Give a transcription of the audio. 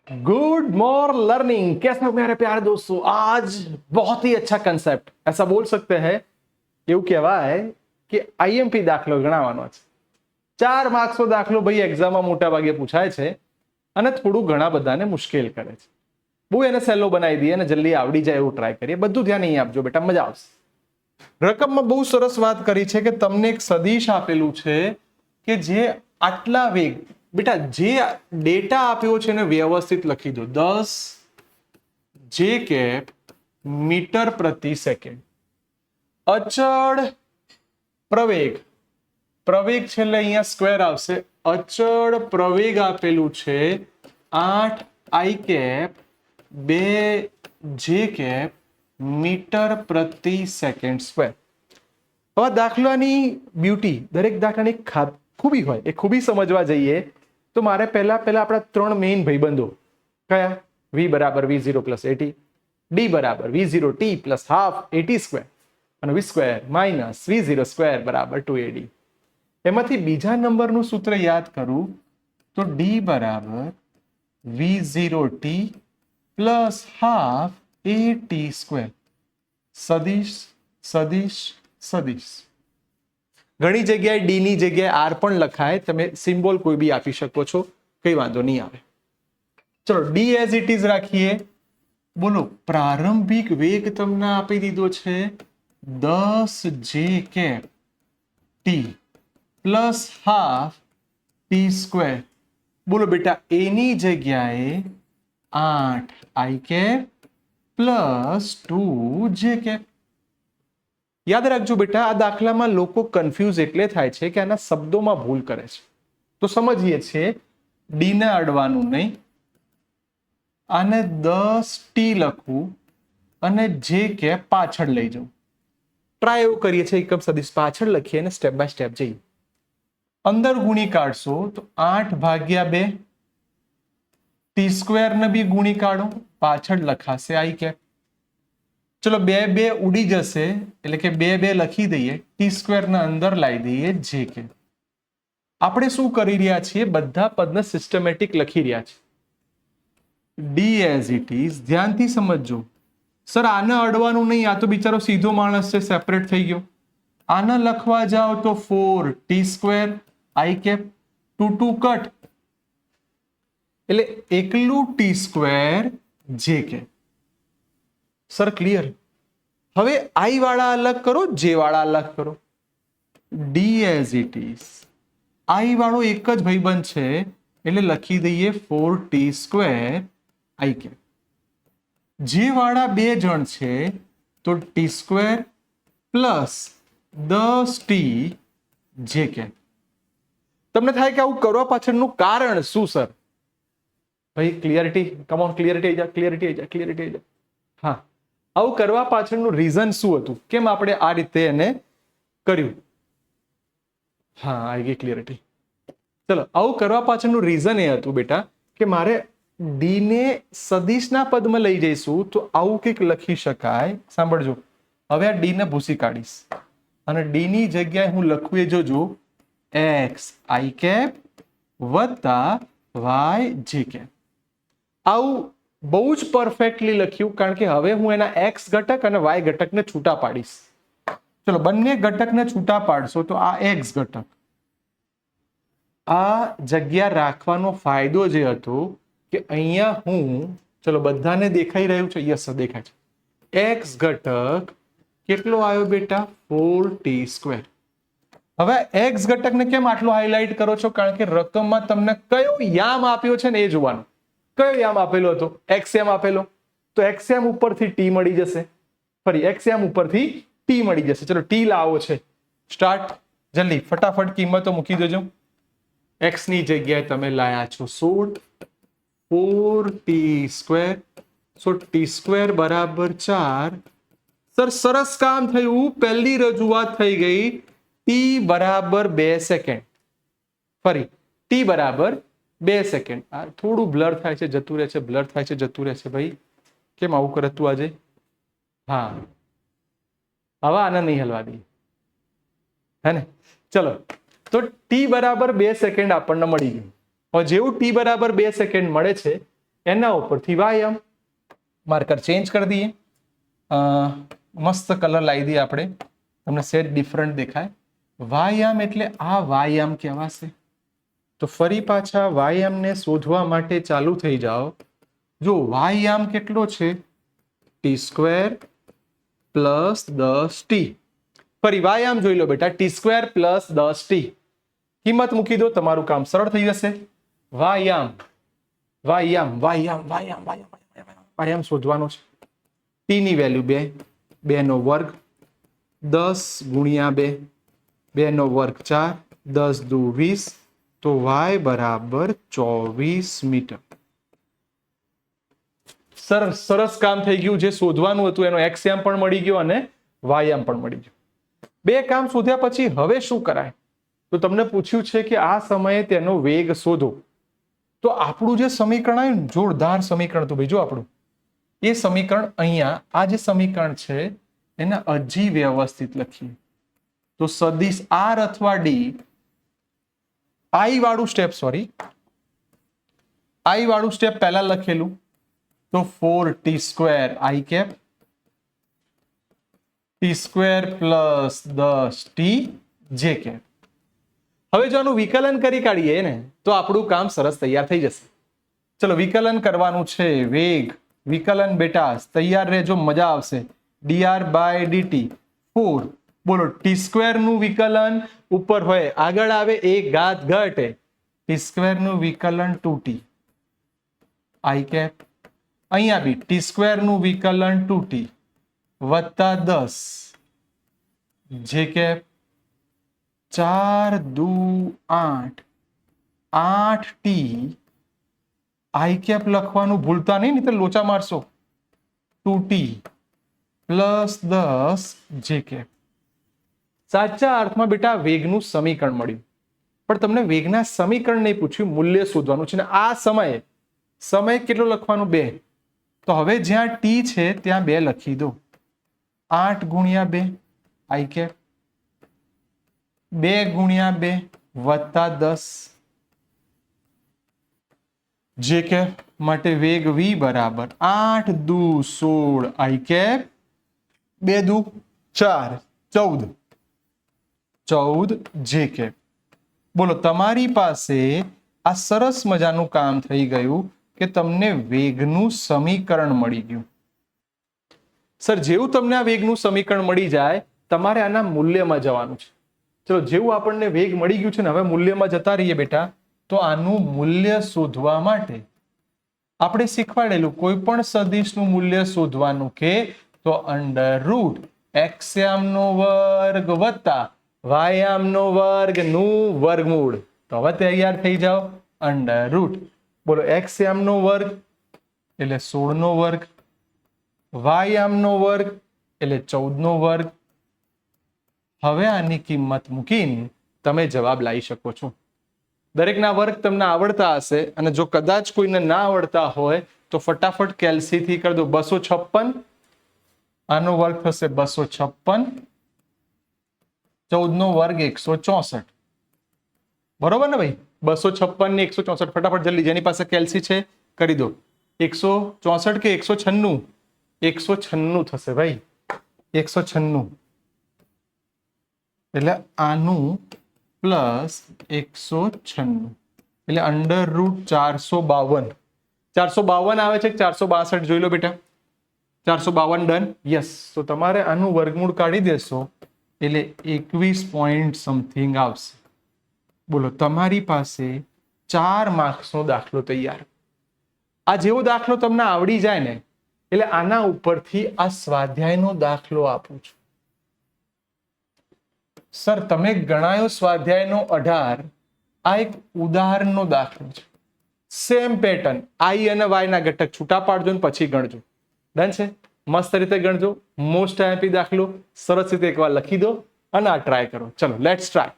Good more learning. कैसे हो मेरे प्यारे दोस्तों? आज बहुत ही अच्छा कंसेप्ट, ऐसा बोल सकते हैं, એવું કહેવાય કે આઈએમપી દાખલો ગણાવવાનો છે। 4 માર્ક્સનો દાખલો ભાઈ એક્ઝામમાં મોટા ભાગે પૂછાય છે અને થોડું ઘણા બધાને મુશ્કેલ કરે છે। બહુ એને સહેલો બનાવી દઈએ અને જલ્દી આવડી જાય એવું ટ્રાય કરીએ। બધું ધ્યાન અહીં આપજો બેટા, મજા આવશે। રકમમાં બહુ સરસ વાત કરી છે કે તમને એક સદિશ આપેલું છે કે જે આટલા વેગ, બેટા જે ડેટા આપ્યો છે એને વ્યવસ્થિત લખી દો। 10 જે કેપ મીટર પ્રતિ સેકન્ડ। અચળ પ્રવેગ, પ્રવેગ છેલ્લે અહીંયા સ્ક્વેર આવશે। અચળ પ્રવેગ આપેલું છે 8 આઈ કેપ 2 જે કેપ મીટર પ્રતિ સેકન્ડ સ્ક્વેર। હવે દાખલાની બ્યુટી, દરેક દાખલાની ખૂબી હોય, એ ખૂબી સમજવા જઈએ તો મારે પહેલા આપણા ત્રણ મેઇન ભાઈબંધો કયા? v બરાબર v0 પ્લસ એટી, d બરાબર v0 t plus half a t square અને v square minus v0 square બરાબર 2ad। એમાંથી બીજા નંબરનું સૂત્ર યાદ કરું તો d બરાબર v0 t plus half at square. સદિશ સદિશ સદિશ, ઘણી જગ્યાએ ડી ની જગ્યાએ આર પણ લખાય, તમે સિમ્બોલ કોઈ બી આપી શકો છો, કઈ વાંધો નહીં આવે। ચલો ડી એઝ ઇટ ઇઝ રાખીએ। બોલો, પ્રારંભિક વેગ તમને આપી દીધો છે 10 j cap t plus half t square. બોલો બેટા, એની જગ્યાએ 8 આઈ કેપ પ્લસ 2 જે કેપ। યાદ રાખજો બેટા, આ દાખલામાં લોકો કન્ફ્યુઝ એટલે થાય છે કે આના શબ્દોમાં ભૂલ કરે છે। તો સમજીએ છીએ, ડી ને અડવાનું નહીં, આને 10 ટી લખવું અને જે કેપ પાછળ લઈ જવું। ટ્રાય એવું કરીએ છીએ, એકમ સદિશ પાછળ લખીએ અને સ્ટેપ બાય સ્ટેપ જઈએ। અંદર ગુણી કાઢશો તો 8 ભાગ્યા 2 ટી સ્ક્વેર ને બી ગુણી કાઢો, પાછળ લખાશે આઈ કેપ। ચલો 2 2 ઉડી જશે એટલે કે 2 2 લખી દઈએ, ટી સ્ક્વેર ના અંદર લાવી દઈએ જે કે। આપણે શું કરી રહ્યા છીએ? બધા પદને સિસ્ટમેટિક લખી રહ્યા છીએ। ડી એઝ ઇટ ઇઝ, ધ્યાનથી સમજજો સર, આને અડવાનું નહીં, આ તો બિચારો સીધો માણસ છે, સેપરેટ થઈ ગયો। આને લખવા જાઓ તો 4 t square i cap 2 2 cut એટલે એકલું ટી સ્ક્વેર જે કે। Sir clear? હવે આઈ વાળા અલગ કરો, જે વાળા અલગ કરો। D as it is, i વાળો એક જ ભાઈબંધ છે એટલે લખી દઈએ 4 ટી સ્ક્વેર આઈ કે। જે વાળા બે જણ છે તો ટી સ્ક્વેર પ્લસ 10 ટી જે કે। તમને થાય કે આવું કરવા પાછળનું કારણ શું સર? ભાઈ ક્લિયરિટી, કમ ઓન, ક્લિયરિટી આવી જા, ક્લિયરિટી આવી જા, ક્લિયરિટી આવી જા। હા, આવું કરવા પાછળનું રીઝન શું હતું? કેમ આપણે આ રીતે એને કર્યું? હા, આવી ગઈ ક્લિયરિટી। ચલો, આવું કરવા પાછળનું રીઝન એ હતું બેટા કે મારે ડી ને સદિશના પદમાં લઈ જઈશું તો આવું કંઈક લખી શકાય। સાંભળજો, હવે આ ડી ને ભૂસી કાઢીશ અને ડી ની જગ્યાએ હું લખું એ જોજો, એક્સ આઈ કેપ વત્તા વાય જે કેપ। આવું બહુ જ પરફેક્ટલી લખ્યું, કારણ કે હવે હું એના એક્સ ઘટક અને વાય ઘટકને છૂટા પાડીશ। ચલો, બંને ઘટકને છૂટા પાડશો તો આ એક્સ ઘટક, આ જગ્યા રાખવાનો ફાયદો જે હતો કે અહીંયા હું, ચલો બધાને દેખાઈ રહ્યું છે? યસ દેખાય છે। એક્સ ઘટક કેટલો આવ્યો બેટા? 4 ટી સ્ક્વેર। હવે એક્સ ઘટકને કેમ આટલો હાઇલાઇટ કરો છો? કારણ કે રકમમાં તમને કયો યામ આપ્યો છે ને એ જોવાનું। કયો યામ આપેલો હતો? એક્સએમ આપેલો, તો એક્સએમ ઉપરથી ટી મળી જશે, ફરી એક્સએમ ઉપરથી ટી મળી જશે। ચલો ટી લાવો છે, સ્ટાર્ટ, જલ્દી ફટાફટ કિંમતો મૂકી દેજો। એક્સ ની જગ્યાએ તમે લાયા છો 16, 4 ટી સ્ક્વેર, સો ટી સ્ક્વેર બરાબર 4। સર સરસ કામ થયું, પહેલી રજૂઆત થઈ ગઈ। ટી બરાબર 2 સેકન્ડ, ફરી ટી બરાબર 2 સેકન્ડ। આ થોડું બ્લર થાય છે, જતું રહે છે, બ્લર થાય છે, જતું રહે છે। ભાઈ કેમ આવું કરે તું આજે? હા, હવે આને નહીં હલવા દઈએ, હે ને? ચલો, તો ટી બરાબર 2 સેકન્ડ આપણને મળી ગયું। જેવું ટી બરાબર 2 સેકન્ડ મળે છે એના ઉપરથી વાયામ. માર્કર ચેન્જ કરી દઈએ. મસ્ત કલર લાવી દઈએ આપણે, તમને સેટ ડિફરન્ટ દેખાય. વાયામ એટલે આ વાયામ કહેવાશે. તો ફરી પાછા વાયામને શોધવા માટે ચાલુ થઈ જાઓ. જો વાયામ કેટલો છે? t² plus 10t. ફરી વાયામ જોઈ લો બેટા, t² પ્લસ 10t. કિંમત મૂકી દો, તમારું કામ સરળ થઈ જશે. વાયામ વાયામ વાયામ વાયામ વાયામ વાયામ શોધવાનો છે. t ની વેલ્યુ 2, 2 નો વર્ગ, 10 ગુણ્યા 2, 2 નો વર્ગ 4, 10 દુ 20, તો y બરાબર 24 મીટર. સરસ સરસ કામ થઈ ગયું. જે શોધવાનું હતું એનો એક્સયામ પણ મળી ગયો અને વાયામ પણ મળી ગયો. બે કામ શોધ્યા પછી હવે શું કરાય? તો તમને પૂછ્યું છે કે આ સમયે તેનો વેગ શોધો. તો આપણું જે સમીકરણ આવ્યું ને, જોરદાર સમીકરણ હતું ભાઈ. જો આપણું એ સમીકરણ અહીંયા, આ જે સમીકરણ છે એને હજી વ્યવસ્થિત લખીએ. તો સદિશ r અથવા d, i વાળું સ્ટેપ, i વાળું સ્ટેપ પહેલા લખેલું, તો 4t² i cap, t² plus 10t j cap. હવે જો આનું વિકલન કરી કાઢીએ ને તો આપણું કામ સરસ તૈયાર થઈ જશે. ચલો વિકલન કરવાનું છે. વેગ વિકલન બેટા તૈયાર રહેજો, મજા આવશે. dr by dt 4. બોલો t² નું વિકલન ઉપર હોય, આગળ આવે એક ઘાત ઘટે. t² નું વિકલન 2t i કેપ. અહીંયા બી t² નું વિકલન 2t વત્તા 10 j કેપ. 4 દુ 8, 8t i કેપ લખવાનું ભૂલતા નહીં, નહીં તો લોચા મારશો. 2t plus 10 j cap. સાચા અર્થમાં બેટા વેગનું સમીકરણ મળ્યું. પણ તમને વેગના સમીકરણ નહીં પૂછ્યું, મૂલ્ય શોધવાનું છે. ને આ સમય કેટલો લખવાનો? 2. તો હવે જ્યાં t છે ત્યાં 2 લખી દો. 8 ગુણ્યા 2 i કેપ, 2 ગુણ્યા 2 વત્તા 10 જે કેપ. માટે વેગ v બરાબર 8 દુ 16 i કેપ, 2 દુ 4, 14 જે કેપ. બોલો તમારી પાસે આ સરસ મજાનું કામ થઈ ગયું કે તમને વેગનું સમીકરણ મળી ગયું. સર જેવું તમને આ વેગનું સમીકરણ મળી જાય તમારે આના મૂલ્યમાં જવાનું છે. ચલો જેવું આપણને વેગ મળી ગયું છે ને, હવે મૂલ્યમાં જતા રહીએ બેટા. તો આનું મૂલ્ય શોધવા માટે આપણે શીખવાડેલું કોઈ પણ સદિશનું મૂલ્ય શોધવાનું કે તો અંડર રૂટ એક્સયામનો વર્ગ વત્તા વાયામનો વર્ગ નું વર્ગમૂળ. તો હવે તૈયાર થઈ જાઓ. અંડર રૂટ, બોલો એક્સયામનો વર્ગ એટલે 16 નો વર્ગ, વાયામનો વર્ગ એટલે 14 નો વર્ગ. હવે આની કિંમત મૂકીને તમે જવાબ લાવી શકો છો. દરેકના વર્ગ તમને આવડતા હશે, અને જો કદાચ કોઈને ના આવડતા હોય તો ફટાફટ કેલ્સી થી કરી દો. 256, આનો વર્ગ થશે 256, 14 નો વર્ગ 164. બરોબર ને ભાઈ? 256 ને 164 ફટાફટ જલ્દી, જેની પાસે કેલ્સી છે કરી દો. 164 કે 196? 196 થશે ભાઈ, 196. એટલે આનું પ્લસ 196 એટલે અંડર રૂટ 452. 452 આવે છે, 462 જોઈ લો બેટા. 452 ડન. યસ. તો તમારે આનું વર્ગમૂળ કાઢી દેશો એટલે 21 પોઈન્ટ સમથિંગ આવશે. બોલો તમારી પાસે 4 માર્ક્સનો દાખલો તૈયાર. આ જેવો દાખલો તમને આવડી જાય ને એટલે આના ઉપરથી આ સ્વાધ્યાયનો દાખલો આપું છું. સર તમે ગણાયો સ્વાધ્યાયનો 18, આ એક ઉદાહરણનો દાખલો છે. સેમ પેટર્ન, i અને y ના ઘટક છૂટા પાડજો ને પછી ગણજો. ડન છે? મસ્ત રીતે ગણજો. મોસ્ટ આઈએમપી દાખલો સરસ રીતે એકવાર લખી દો અને આ ટ્રાય કરો. ચલો લેટ્સ ટ્રાય.